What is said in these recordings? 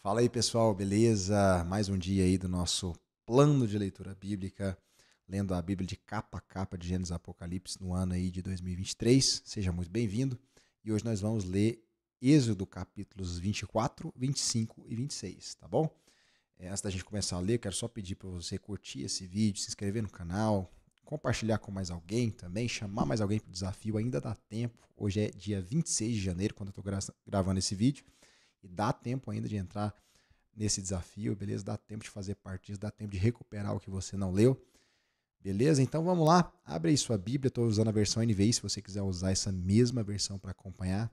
Fala aí, pessoal, beleza? Mais um dia aí do nosso plano de leitura bíblica, lendo a Bíblia de capa a capa de Gênesis e Apocalipse no ano aí de 2023. Seja muito bem-vindo. E hoje nós vamos ler Êxodo capítulos 24, 25 e 26, tá bom? Antes da gente começar a ler, eu quero só pedir para você curtir esse vídeo, se inscrever no canal, compartilhar com mais alguém também, chamar mais alguém para o desafio, ainda dá tempo. Hoje é dia 26 de janeiro, quando eu estou gravando esse vídeo. E dá tempo ainda de entrar nesse desafio, beleza? Dá tempo de fazer parte disso, dá tempo de recuperar o que você não leu, beleza? Então vamos lá, abre aí sua Bíblia, estou usando a versão NVI, se você quiser usar essa mesma versão para acompanhar,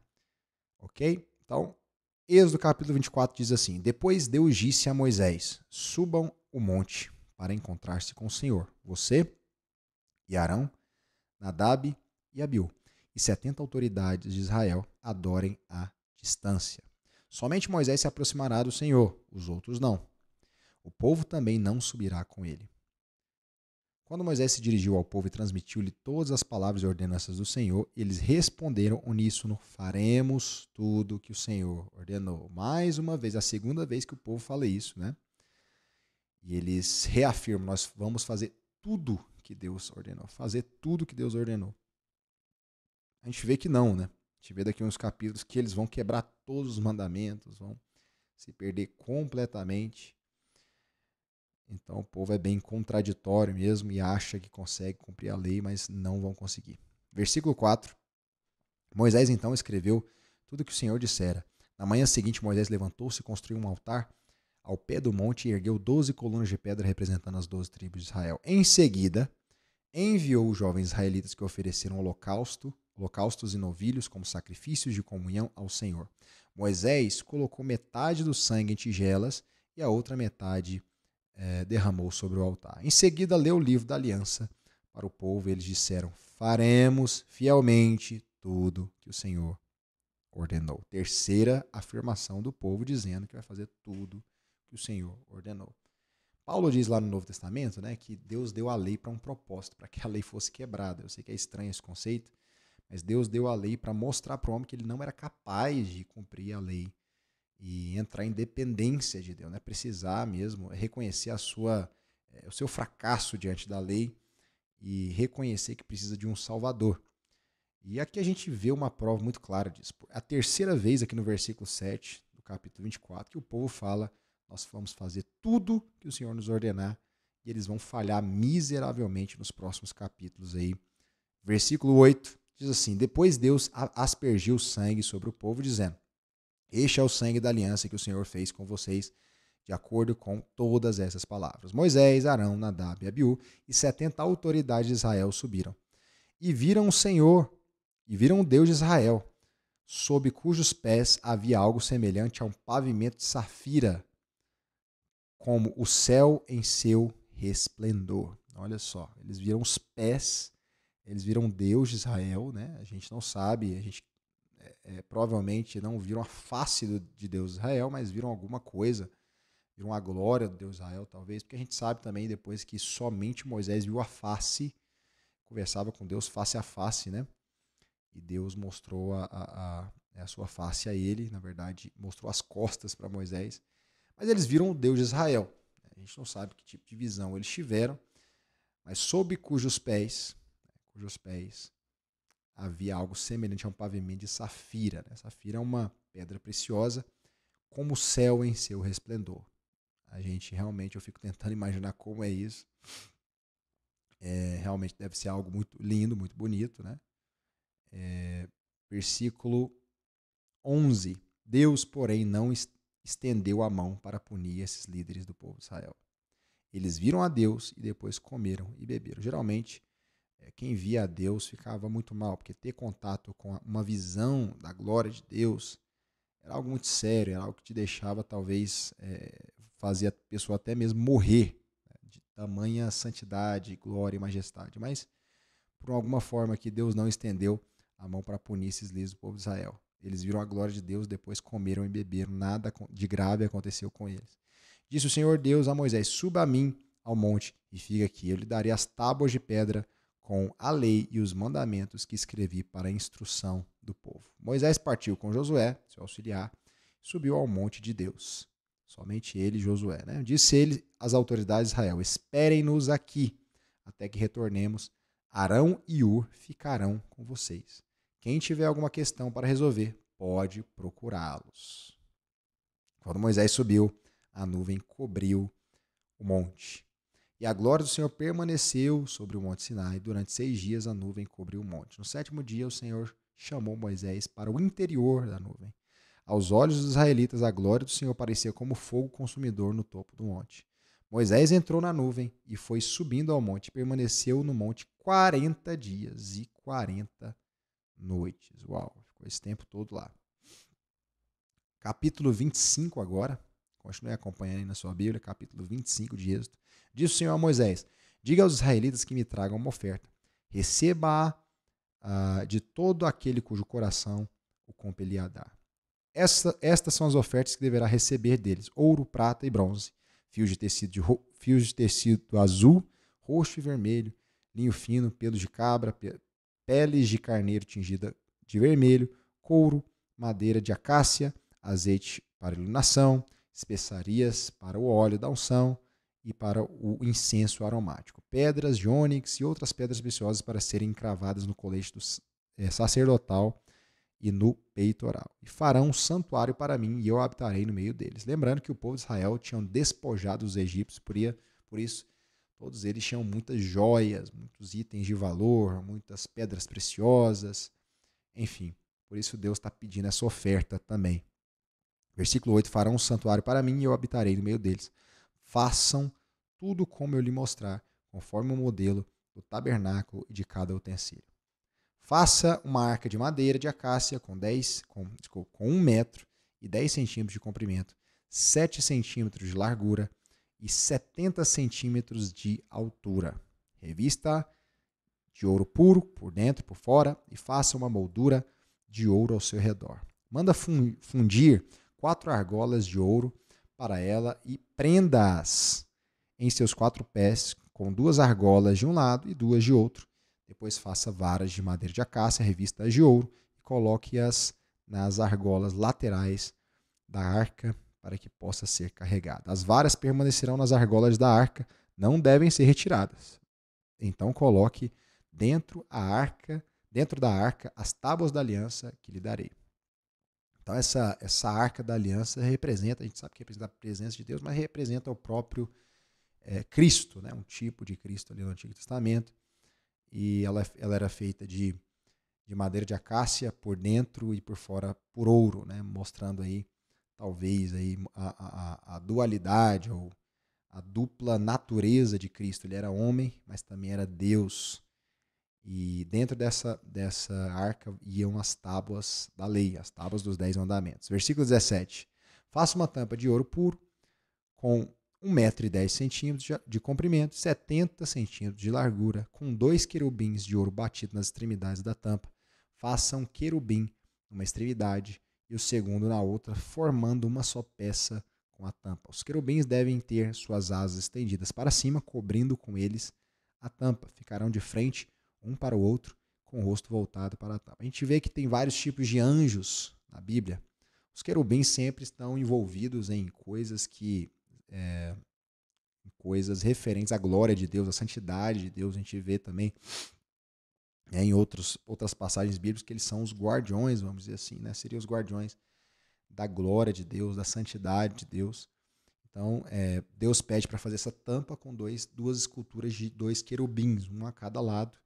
ok? Então, Êxodo capítulo 24 diz assim: Depois Deus disse a Moisés: Subam o monte para encontrar-se com o Senhor, você e Arão, Nadab e Abiú, e 70 autoridades de Israel adorem à distância. Somente Moisés se aproximará do Senhor, os outros não. O povo também não subirá com ele. Quando Moisés se dirigiu ao povo e transmitiu-lhe todas as palavras e ordenanças do Senhor, eles responderam uníssono: faremos tudo que o Senhor ordenou. Mais uma vez, a segunda vez que o povo fala isso, né? E eles reafirmam: nós vamos fazer tudo que Deus ordenou. Fazer tudo que Deus ordenou. A gente vê que não, né? A gente vê daqui uns capítulos que eles vão quebrar todos os mandamentos, vão se perder completamente. Então o povo é bem contraditório mesmo e acha que consegue cumprir a lei, mas não vão conseguir. Versículo 4. Moisés então escreveu tudo o que o Senhor dissera. Na manhã seguinte, Moisés levantou-se e construiu um altar ao pé do monte e ergueu 12 colunas de pedra representando as 12 tribos de Israel. Em seguida, enviou os jovens israelitas que ofereceram holocaustos e novilhos como sacrifícios de comunhão ao Senhor. Moisés colocou metade do sangue em tigelas e a outra metade derramou sobre o altar. Em seguida, leu o livro da aliança para o povo e eles disseram: faremos fielmente tudo que o Senhor ordenou. Terceira afirmação do povo dizendo que vai fazer tudo que o Senhor ordenou. Paulo diz lá no Novo Testamento, né, que Deus deu a lei para um propósito, para que a lei fosse quebrada. Eu sei que é estranho esse conceito, mas Deus deu a lei para mostrar para o homem que ele não era capaz de cumprir a lei e entrar em dependência de Deus, né? Precisar mesmo reconhecer o seu fracasso diante da lei e reconhecer que precisa de um Salvador. E aqui a gente vê uma prova muito clara disso. É a terceira vez aqui no versículo 7 do capítulo 24 que o povo fala: nós vamos fazer tudo que o Senhor nos ordenar, e eles vão falhar miseravelmente nos próximos capítulos aí. Versículo 8 diz assim: depois Deus aspergiu sangue sobre o povo, dizendo: este é o sangue da aliança que o Senhor fez com vocês, de acordo com todas essas palavras. Moisés, Arão, Nadab e Abiú e 70 autoridades de Israel subiram. E viram o Senhor, e viram o Deus de Israel, sob cujos pés havia algo semelhante a um pavimento de safira, como o céu em seu resplendor. Olha só, eles viram os pés, eles viram Deus de Israel, né? A gente não sabe, a gente provavelmente não viram a face de Deus de Israel, mas viram alguma coisa, viram a glória do Deus de Israel, talvez, porque a gente sabe também depois que somente Moisés viu a face, conversava com Deus face a face, né? E Deus mostrou a sua face a ele, na verdade, mostrou as costas para Moisés. Mas eles viram o Deus de Israel. A gente não sabe que tipo de visão eles tiveram, mas sob cujos pés havia algo semelhante a um pavimento de safira. Né? Safira é uma pedra preciosa, como o céu em seu resplendor. A gente realmente, eu fico tentando imaginar como é isso. Realmente deve ser algo muito lindo, muito bonito, né? Versículo 11. Deus, porém, não estendeu a mão para punir esses líderes do povo de Israel. Eles viram a Deus e depois comeram e beberam. Geralmente, quem via a Deus ficava muito mal, porque ter contato com uma visão da glória de Deus era algo muito sério, era algo que te deixava, talvez, fazer a pessoa até mesmo morrer, né, de tamanha santidade, glória e majestade. Mas, por alguma forma, que Deus não estendeu a mão para punir esses líderes do povo de Israel. Eles viram a glória de Deus, depois comeram e beberam, nada de grave aconteceu com eles. Disse o Senhor Deus a Moisés: suba a mim ao monte e fica aqui. Eu lhe darei as tábuas de pedra com a lei e os mandamentos que escrevi para a instrução do povo. Moisés partiu com Josué, seu auxiliar, e subiu ao monte de Deus. Somente ele e Josué, né? Disse ele às autoridades de Israel: esperem-nos aqui, até que retornemos. Arão e Ur ficarão com vocês. Quem tiver alguma questão para resolver, pode procurá-los. Quando Moisés subiu, a nuvem cobriu o monte. E a glória do Senhor permaneceu sobre o monte Sinai. Durante 6 dias a nuvem cobriu o monte. No 7º dia o Senhor chamou Moisés para o interior da nuvem. Aos olhos dos israelitas, a glória do Senhor parecia como fogo consumidor no topo do monte. Moisés entrou na nuvem e foi subindo ao monte. Permaneceu no monte 40 dias e 40 noites. Uau, ficou esse tempo todo lá. Capítulo 25 agora. Continue acompanhando aí na sua Bíblia, capítulo 25 de Êxodo. Diz o Senhor a Moisés: diga aos israelitas que me tragam uma oferta. Receba-a de todo aquele cujo coração o compelir a dar. Estas são as ofertas que deverá receber deles: ouro, prata e bronze, fios de tecido azul, roxo e vermelho, linho fino, pelos de cabra, peles de carneiro tingida de vermelho, couro, madeira de acácia, azeite para iluminação, especiarias para o óleo da unção e para o incenso aromático, pedras de ônix e outras pedras preciosas para serem encravadas no colete sacerdotal e no peitoral. E farão um santuário para mim, e eu habitarei no meio deles. Lembrando que o povo de Israel tinham despojado os egípcios, por isso todos eles tinham muitas joias, muitos itens de valor, muitas pedras preciosas, enfim. Por isso Deus está pedindo essa oferta também. Versículo 8, farão um santuário para mim, e eu habitarei no meio deles. Façam tudo como eu lhe mostrar, conforme o modelo do tabernáculo e de cada utensílio. Faça uma arca de madeira de acácia com 1 metro e 10 centímetros de comprimento, 7 centímetros de largura e 70 centímetros de altura. Revista de ouro puro por dentro e por fora e faça uma moldura de ouro ao seu redor. Manda fundir 4 argolas de ouro para ela e prenda-as em seus 4 pés com 2 argolas de um lado e 2 de outro. Depois faça varas de madeira de acácia revistas de ouro e coloque-as nas argolas laterais da arca para que possa ser carregada. As varas permanecerão nas argolas da arca, não devem ser retiradas. Então coloque dentro da arca as tábuas da aliança que lhe darei. Então essa arca da aliança representa, a gente sabe que representa a presença de Deus, mas representa o próprio Cristo, né? Um tipo de Cristo ali no Antigo Testamento. E ela era feita de madeira de acácia por dentro e por fora por ouro, né? Mostrando aí talvez aí a dualidade ou a dupla natureza de Cristo. Ele era homem, mas também era Deus. E dentro dessa arca iam as tábuas da lei, as tábuas dos 10 mandamentos. Versículo 17. Faça uma tampa de ouro puro com 1 metro e 10 centímetros de comprimento, 70 centímetros de largura, com 2 querubins de ouro batido nas extremidades da tampa. Faça um querubim numa extremidade e o segundo na outra, formando uma só peça com a tampa. Os querubins devem ter suas asas estendidas para cima, cobrindo com eles a tampa. Ficarão de frente um para o outro, com o rosto voltado para a tampa. A gente vê que tem vários tipos de anjos na Bíblia. Os querubins sempre estão envolvidos em coisas coisas referentes à glória de Deus, à santidade de Deus. A gente vê também em outras passagens bíblicas que eles são os guardiões, vamos dizer assim, né? Seriam os guardiões da glória de Deus, da santidade de Deus. Então, Deus pede para fazer essa tampa com duas esculturas de 2 querubins, um a cada lado,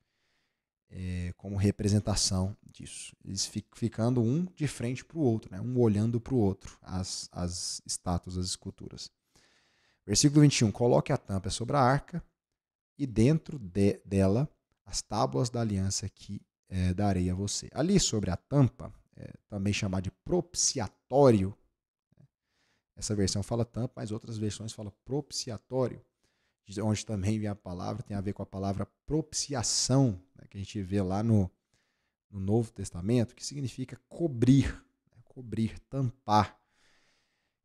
como representação disso. Eles ficando um de frente para o outro, né? Um olhando para o outro, as estátuas, as esculturas. Versículo 21. Coloque a tampa sobre a arca e dentro dela as tábuas da aliança que darei a você. Ali sobre a tampa, também chamada de propiciatório, essa versão fala tampa, mas outras versões falam propiciatório, onde também vem a palavra, tem a ver com a palavra propiciação, né, que a gente vê lá no Novo Testamento, que significa cobrir, né, cobrir, tampar.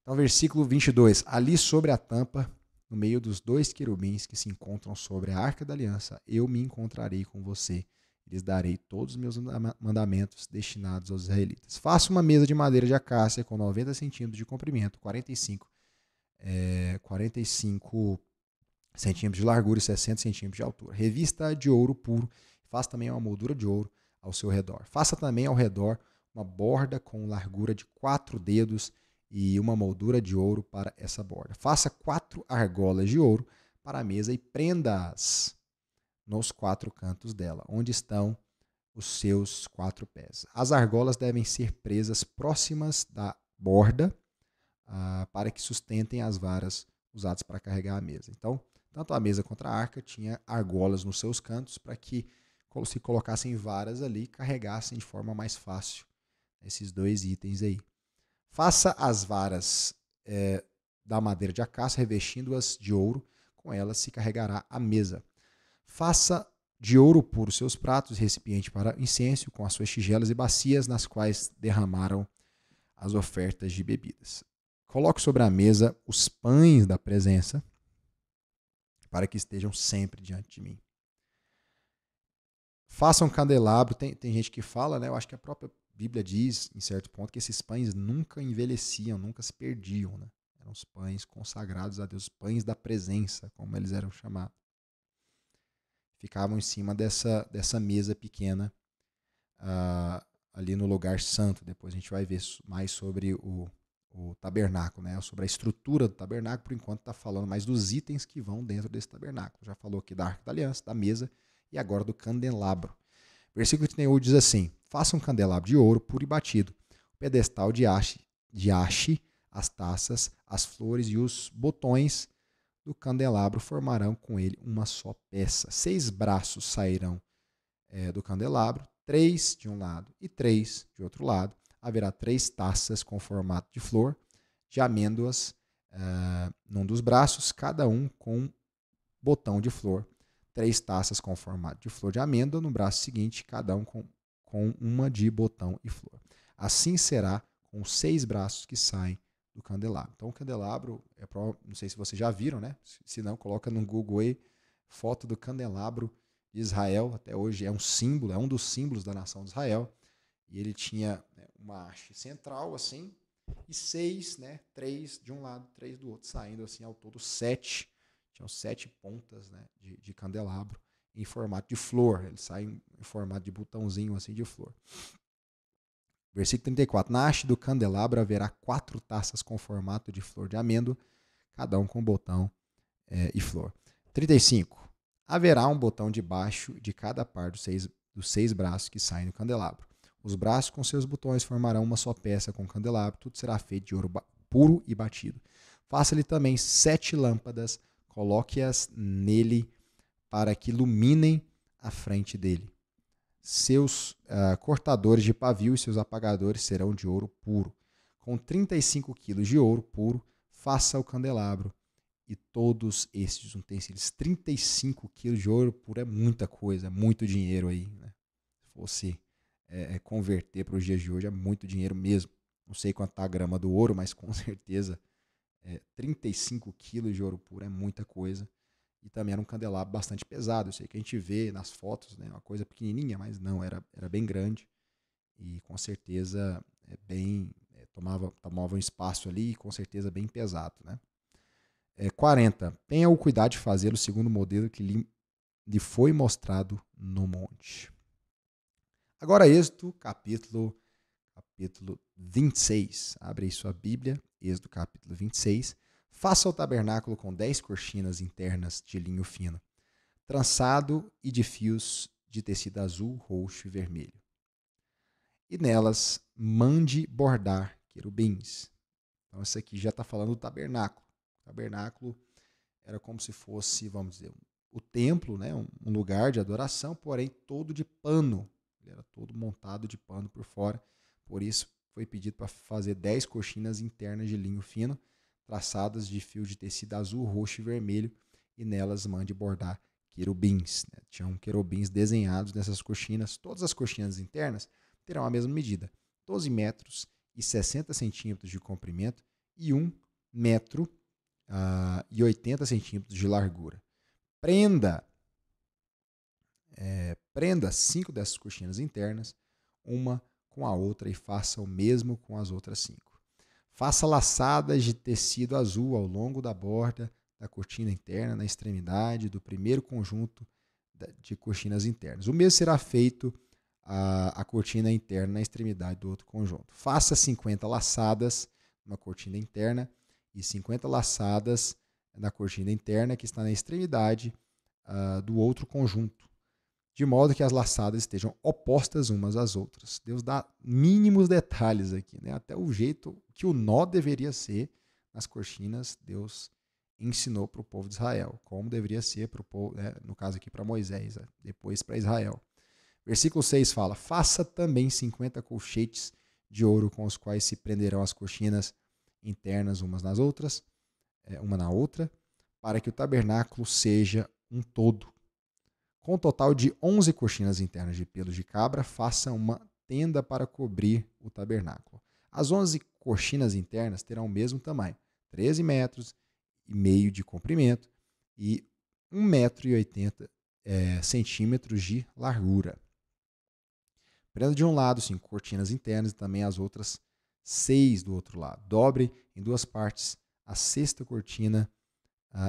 Então, versículo 22, ali sobre a tampa, no meio dos 2 querubins que se encontram sobre a arca da aliança, eu me encontrarei com você. Lhes darei todos os meus mandamentos destinados aos israelitas. Faça uma mesa de madeira de acácia com 90 centímetros de comprimento, 45 45 centímetros de largura e 60 centímetros de altura. Revista de ouro puro, faça também uma moldura de ouro ao seu redor. Faça também ao redor uma borda com largura de 4 dedos e uma moldura de ouro para essa borda. Faça 4 argolas de ouro para a mesa e prenda-as nos 4 cantos dela, onde estão os seus 4 pés. As argolas devem ser presas próximas da borda para que sustentem as varas usadas para carregar a mesa. Então, tanto a mesa quanto a arca tinha argolas nos seus cantos para que se colocassem varas ali, carregassem de forma mais fácil esses 2 itens aí. Faça as varas da madeira de acácia, revestindo-as de ouro, com elas se carregará a mesa. Faça de ouro puro seus pratos, recipiente para incenso, com as suas tigelas e bacias, nas quais derramaram as ofertas de bebidas. Coloque sobre a mesa os pães da presença, para que estejam sempre diante de mim. Faça um candelabro, tem gente que fala, né? Eu acho que a própria Bíblia diz, em certo ponto, que esses pães nunca envelheciam, nunca se perdiam, né? Eram os pães consagrados a Deus, os pães da presença, como eles eram chamados. Ficavam em cima dessa mesa pequena, ali no lugar santo. Depois a gente vai ver mais sobre o tabernáculo, né? Sobre a estrutura do tabernáculo. Por enquanto está falando mais dos itens que vão dentro desse tabernáculo. Já falou aqui da Arca da Aliança, da mesa e agora do candelabro. Versículo 31 diz assim: faça um candelabro de ouro puro e batido, o pedestal de haste, as taças, as flores e os botões do candelabro formarão com ele uma só peça. 6 braços sairão do candelabro, 3 de um lado e 3 de outro lado. Haverá 3 taças com formato de flor de amêndoas num dos braços, cada um com botão de flor. 3 taças com formato de flor de amêndoa no braço seguinte, cada um com uma de botão e flor. Assim será com os 6 braços que saem do candelabro. Então o candelabro, não sei se vocês já viram, né? Se não, coloca no Google aí, foto do candelabro de Israel. Até hoje é um símbolo, é um dos símbolos da nação de Israel. E ele tinha uma haste central assim, e 6, né? 3 de um lado, 3 do outro, saindo assim ao todo 7. Tinham 7 pontas, né, de candelabro em formato de flor. Ele sai em formato de botãozinho assim de flor. Versículo 34. Na haste do candelabro haverá 4 taças com formato de flor de amêndoa, cada um com botão e flor. 35. Haverá um botão debaixo de cada par dos 6 braços que saem do candelabro. Os braços com seus botões formarão uma só peça com o candelabro. Tudo será feito de ouro puro e batido. Faça-lhe também 7 lâmpadas, coloque-as nele para que iluminem a frente dele. Seus cortadores de pavio e seus apagadores serão de ouro puro. Com 35 quilos de ouro puro, faça o candelabro e todos estes utensílios. 35 quilos de ouro puro é muita coisa, é muito dinheiro aí, né? Se fosse converter para os dias de hoje, é muito dinheiro mesmo. Não sei quanto está a grama do ouro, mas com certeza 35 quilos de ouro puro é muita coisa. E também era um candelabro bastante pesado. Eu sei que a gente vê nas fotos, né, uma coisa pequenininha, mas não, era bem grande. E com certeza tomava um espaço ali e com certeza bem pesado, né? 40. Tenha o cuidado de fazê-lo segundo o modelo que lhe foi mostrado no monte. Agora, Êxodo, capítulo 26. Abre aí sua Bíblia, Êxodo, capítulo 26. Faça o tabernáculo com 10 cortinas internas de linho fino, trançado e de fios de tecido azul, roxo e vermelho. E nelas mande bordar querubins. Então, isso aqui já está falando do tabernáculo. O tabernáculo era como se fosse, vamos dizer, o templo, né? Um lugar de adoração, porém todo de pano. Ele era todo montado de pano por fora. Por isso foi pedido para fazer 10 cortinas internas de linho fino, traçadas de fio de tecido azul, roxo e vermelho, e nelas mande bordar querubins. Né? Tinham querubins desenhados nessas cortinas. Todas as cortinas internas terão a mesma medida, 12 metros e 60 centímetros de comprimento e 1 metro e 80 centímetros de largura. Prenda 5 dessas cortinas internas, uma com a outra, e faça o mesmo com as outras 5. Faça laçadas de tecido azul ao longo da borda da cortina interna, na extremidade do primeiro conjunto de cortinas internas. O mesmo será feito a cortina interna na extremidade do outro conjunto. Faça 50 laçadas numa cortina interna e 50 laçadas na cortina interna que está na extremidade do outro conjunto, de modo que as laçadas estejam opostas umas às outras. Deus dá mínimos detalhes aqui, né? Até o jeito que o nó deveria ser nas cortinas, Deus ensinou para o povo de Israel, como deveria ser para o povo, né? No caso aqui para Moisés, depois para Israel. Versículo 6 fala: faça também 50 colchetes de ouro com os quais se prenderão as cortinas internas umas nas outras, uma na outra, para que o tabernáculo seja um todo. Com um total de 11 cortinas internas de pelos de cabra, faça uma tenda para cobrir o tabernáculo. As 11 cortinas internas terão o mesmo tamanho, 13 metros e meio de comprimento e 1,80 centímetros de largura. Prenda de um lado 5 cortinas internas e também as outras 6 do outro lado. Dobre em 2 partes a 6ª cortina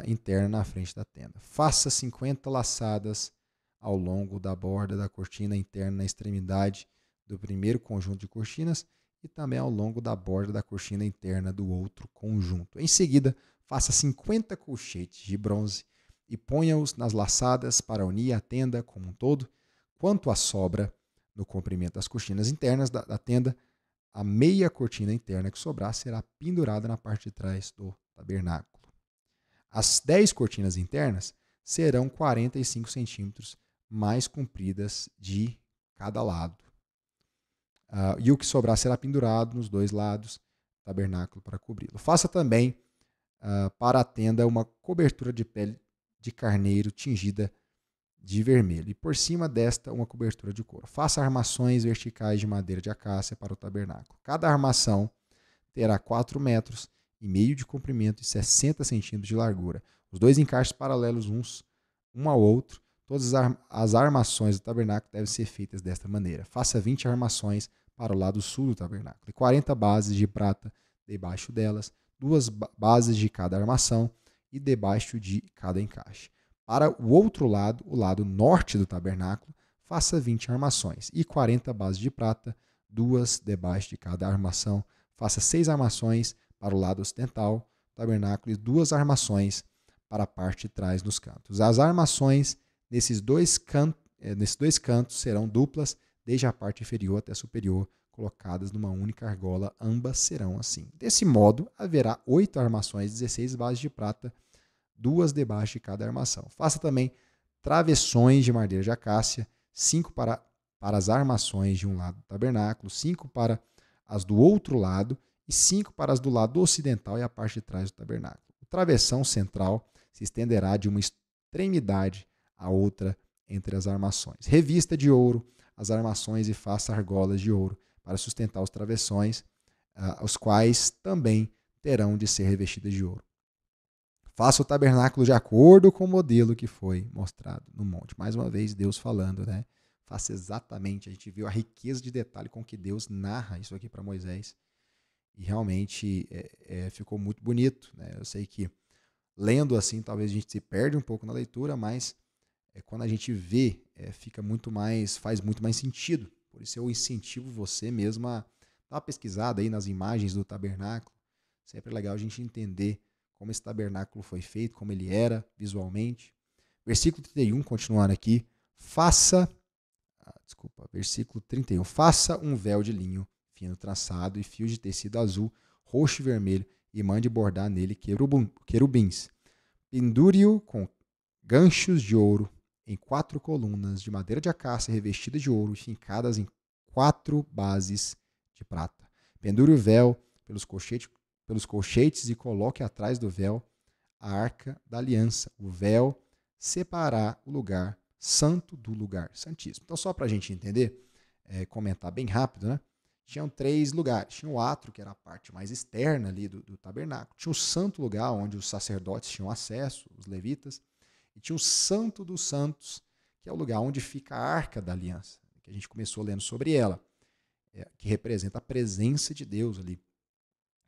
interna na frente da tenda. Faça 50 laçadas ao longo da borda da cortina interna na extremidade do primeiro conjunto de cortinas e também ao longo da borda da cortina interna do outro conjunto. Em seguida, faça 50 colchetes de bronze e ponha-os nas laçadas para unir a tenda como um todo. Quanto à sobra no comprimento das cortinas internas da tenda, a meia cortina interna que sobrar será pendurada na parte de trás do tabernáculo. As 10 cortinas internas serão 45 centímetros mais compridas de cada lado. E o que sobrar será pendurado nos 2 lados do tabernáculo para cobri-lo. Faça também para a tenda uma cobertura de pele de carneiro tingida de vermelho, e por cima desta uma cobertura de couro. Faça armações verticais de madeira de acácia para o tabernáculo. Cada armação terá 4,5 metros de comprimento e 60 centímetros de largura. Os 2 encaixes paralelos um ao outro. Todas as armações do tabernáculo devem ser feitas desta maneira. Faça 20 armações para o lado sul do tabernáculo e 40 bases de prata debaixo delas, 2 bases de cada armação e debaixo de cada encaixe. Para o outro lado, o lado norte do tabernáculo, faça 20 armações e 40 bases de prata, 2 debaixo de cada armação. Faça 6 armações para o lado ocidental do tabernáculo e 2 armações para a parte de trás nos cantos. As armações nesses dois cantos serão duplas, desde a parte inferior até a superior, colocadas numa única argola. Ambas serão assim. Desse modo, haverá 8 armações, 16 bases de prata, 2 debaixo de cada armação. Faça também travessões de madeira de acácia, 5 para as armações de um lado do tabernáculo, 5 para as do outro lado e 5 para as do lado ocidental e a parte de trás do tabernáculo. O travessão central se estenderá de uma extremidade à outra entre as armações. Revista de ouro as armações e faça argolas de ouro para sustentar os travessões, os quais também terão de ser revestidas de ouro. Faça o tabernáculo de acordo com o modelo que foi mostrado no monte. Mais uma vez, Deus falando, né? Faça exatamente. A gente viu a riqueza de detalhe com que Deus narra isso aqui para Moisés. E realmente ficou muito bonito, né? Eu sei que lendo assim, talvez a gente se perde um pouco na leitura, mas quando a gente vê, faz muito mais sentido. Por isso eu incentivo você mesmo a dar uma pesquisada aí nas imagens do tabernáculo. Sempre é legal a gente entender como esse tabernáculo foi feito, como ele era visualmente. Versículo 31, continuando aqui. Versículo 31. Faça um véu de linho fino traçado e fios de tecido azul, roxo e vermelho e mande bordar nele querubins. Pendure-o com ganchos de ouro em 4 colunas de madeira de acácia revestidas de ouro e fincadas em 4 bases de prata. Pendure o véu pelos colchetes e coloque atrás do véu a arca da aliança. O véu separará o lugar santo do lugar santíssimo. Então, só para a gente entender, comentar bem rápido, né? Tinham 3 lugares. Tinha o átrio, que era a parte mais externa ali do tabernáculo. Tinha o santo lugar, onde os sacerdotes tinham acesso, os levitas. E tinha o santo dos santos, que é o lugar onde fica a arca da aliança, que a gente começou lendo sobre ela, que representa a presença de Deus ali.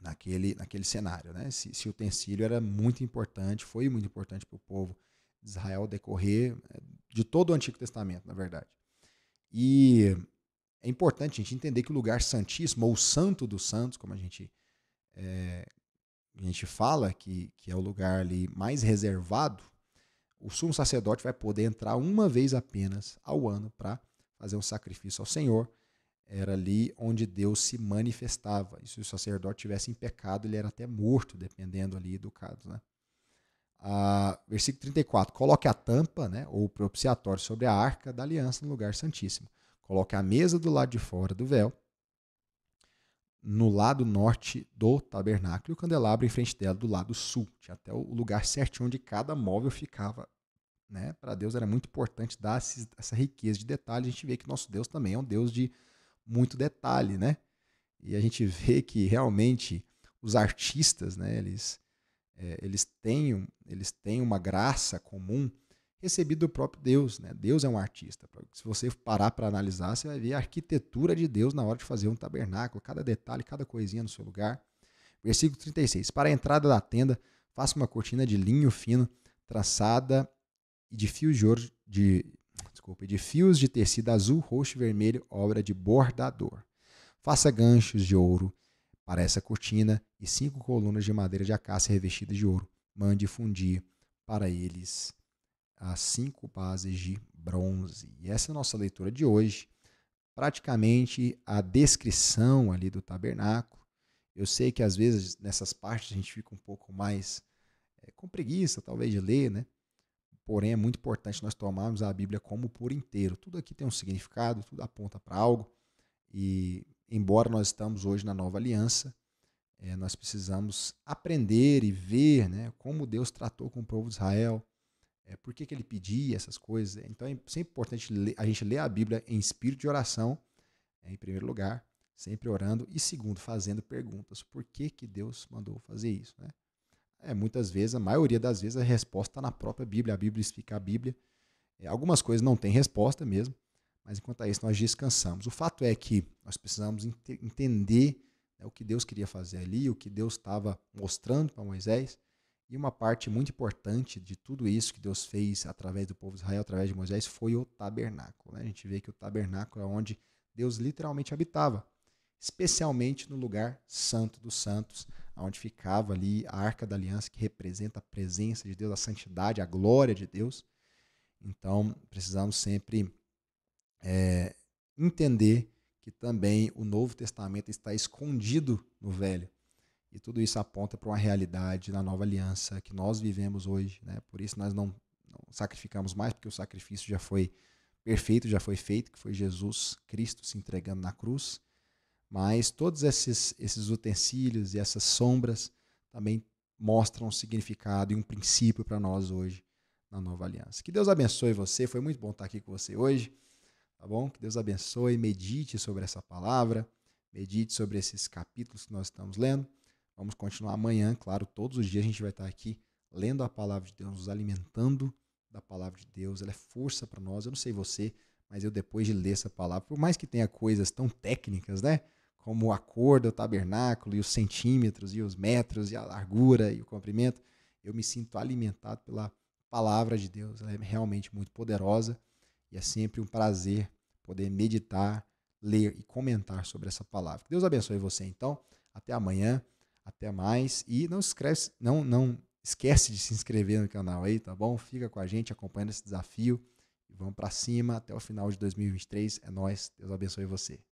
naquele cenário, né? Esse utensílio era muito importante, foi muito importante para o povo de Israel decorrer de todo o Antigo Testamento, na verdade. E é importante a gente entender que o lugar santíssimo, ou o santo dos santos, como a gente fala, que é o lugar ali mais reservado, o sumo sacerdote vai poder entrar uma vez apenas ao ano para fazer um sacrifício ao Senhor. Era ali onde Deus se manifestava. E se o sacerdote tivesse em pecado, ele era até morto, dependendo ali do caso, né? Versículo 34. Coloque a tampa, né, ou o propiciatório sobre a arca da aliança no lugar santíssimo. Coloque a mesa do lado de fora do véu, no lado norte do tabernáculo, e o candelabro em frente dela do lado sul. Tinha até o lugar certinho onde cada móvel ficava. Né? Para Deus era muito importante dar essa riqueza de detalhe. A gente vê que nosso Deus também é um Deus de muito detalhe, né? E a gente vê que realmente os artistas, né, eles têm uma graça comum recebida do próprio Deus, né? Deus é um artista. Se você parar para analisar, você vai ver a arquitetura de Deus na hora de fazer um tabernáculo, cada detalhe, cada coisinha no seu lugar. Versículo 36. Para a entrada da tenda, faça uma cortina de linho fino, traçada e de fios de ouro, de fios de tecido azul, roxo e vermelho, obra de bordador. Faça ganchos de ouro para essa cortina e 5 colunas de madeira de acácia revestidas de ouro. Mande fundir para eles as 5 bases de bronze. E essa é a nossa leitura de hoje. Praticamente a descrição ali do tabernáculo. Eu sei que às vezes nessas partes a gente fica um pouco mais com preguiça, talvez, de ler, né? Porém, é muito importante nós tomarmos a Bíblia como por inteiro. Tudo aqui tem um significado, tudo aponta para algo. E, embora nós estamos hoje na nova aliança, nós precisamos aprender e ver, né, como Deus tratou com o povo de Israel, por que ele pedia essas coisas. Então, é sempre importante a gente ler a Bíblia em espírito de oração, em primeiro lugar, sempre orando, e segundo, fazendo perguntas. Por que Deus mandou fazer isso, né? Muitas vezes, a maioria das vezes, a resposta está na própria Bíblia. A Bíblia explica a Bíblia. Algumas coisas não têm resposta mesmo, mas enquanto a isso nós descansamos. O fato é que nós precisamos entender, né, o que Deus queria fazer ali, o que Deus estava mostrando para Moisés. E uma parte muito importante de tudo isso que Deus fez através do povo de Israel, através de Moisés, foi o tabernáculo, né? A gente vê que o tabernáculo é onde Deus literalmente habitava, especialmente no lugar santo dos santos, onde ficava ali a Arca da Aliança, que representa a presença de Deus, a santidade, a glória de Deus. Então, precisamos sempre entender que também o Novo Testamento está escondido no Velho. E tudo isso aponta para uma realidade na nova aliança que nós vivemos hoje, né? Por isso nós não sacrificamos mais, porque o sacrifício já foi perfeito, já foi feito, que foi Jesus Cristo se entregando na cruz. Mas todos esses utensílios e essas sombras também mostram um significado e um princípio para nós hoje na nova aliança. Que Deus abençoe você, foi muito bom estar aqui com você hoje, tá bom? Que Deus abençoe, medite sobre essa palavra, medite sobre esses capítulos que nós estamos lendo. Vamos continuar amanhã, claro, todos os dias a gente vai estar aqui lendo a palavra de Deus, nos alimentando da palavra de Deus, ela é força para nós. Eu não sei você, mas eu depois de ler essa palavra, por mais que tenha coisas tão técnicas, né? Como a cor do tabernáculo, e os centímetros, e os metros, e a largura, e o comprimento, eu me sinto alimentado pela palavra de Deus. Ela é realmente muito poderosa, e é sempre um prazer poder meditar, ler e comentar sobre essa palavra. Que Deus abençoe você, então. Até amanhã, até mais. E não esquece de se inscrever no canal aí, tá bom? Fica com a gente, acompanhando esse desafio. E vamos para cima até o final de 2023. É nóis. Deus abençoe você.